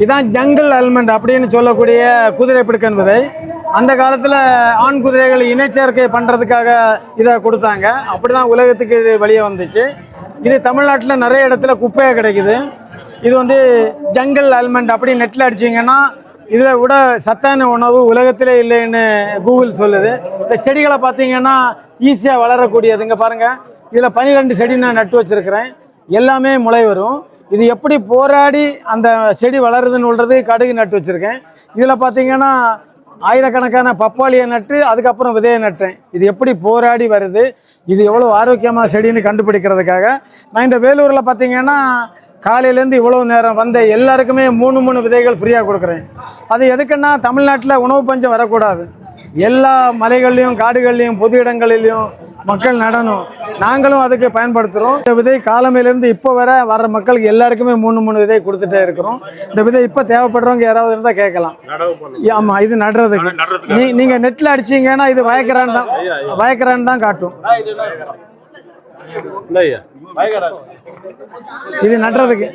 இதான் jungle almond அப்படின்னு சொல்லக்கூடிய குதிரை பிடுக்கன் விதை. அந்த காலத்தில் ஆண் குதிரைகள் இனச்சேர்க்கை பண்ணுறதுக்காக இதை கொடுத்தாங்க. அப்படி தான் உலகத்துக்கு இது வெளியே வந்துச்சு. இது தமிழ்நாட்டில் நிறைய இடத்துல குப்பையாக கிடைக்குது. இது வந்து ஜங்கிள் அல்மண்ட் அப்படி நெட்டில் அடிச்சிங்கன்னா இதில் விட சத்தான உணவு உலகத்திலே இல்லைன்னு கூகுள் சொல்லுது. இந்த செடிகளை பார்த்தீங்கன்னா ஈஸியாக வளரக்கூடியது. இங்கே பாருங்கள், இதில் 12 செடி நான் நட்டு வச்சுருக்கிறேன். எல்லாமே முளை வரும். இது எப்படி போராடி அந்த செடி வளருதுன்னு சொல்கிறது கடுகு நட்டு வச்சுருக்கேன். இதில் பார்த்தீங்கன்னா ஆயிரக்கணக்கான பப்பாளியை நட்டு அதுக்கப்புறம் விதையை நட்டேன். இது எப்படி போராடி வருது, இது எவ்வளோ ஆரோக்கியமாக செடின்னு கண்டுபிடிக்கிறதுக்காக நான் இந்த வேலூரில் பார்த்தீங்கன்னா காலையிலேருந்து இவ்வளோ நேரம் வந்த எல்லாருக்குமே 3 விதைகள் ஃப்ரீயாக கொடுக்குறேன். அது எதுக்குன்னா தமிழ்நாட்டில் உணவு பஞ்சம் வரக்கூடாது. எல்லா மலைகள்லையும் காடுகள்லையும் பொது இடங்களிலையும் மக்கள் நடணும். நாங்களும் அதுக்கு பயன்படுத்துகிறோம். இந்த விதை காலமையிலேருந்து இப்போ வர மக்களுக்கு எல்லாருக்குமே 3 விதை கொடுத்துட்டே இருக்கிறோம். இந்த விதை இப்போ தேவைப்படுறவங்க யாராவது இருந்தால் கேட்கலாம். ஆமாம், இது நடுறதுக்கு நீங்கள் நெட்டில் அடிச்சிங்கன்னா இது வயக்கரான் தான் காட்டும். இது நடுறதுக்கு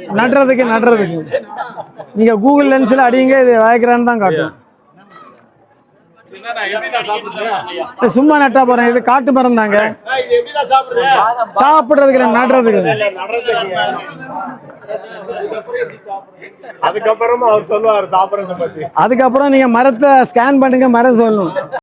நீங்க கூகுள் லென்ஸ்ல அடிங்க, இது வயக்கரான் தான் காட்டும். சும்மா நட்டா போறேன். இது காட்டு மரம் தாங்க, சாப்பிடுறதுக்கு இல்லை, நடுறதுக்கு. அதுக்கப்புறம் நீங்க மரத்தை ஸ்கேன் பண்ணுங்க, மரம் சொல்லணும்.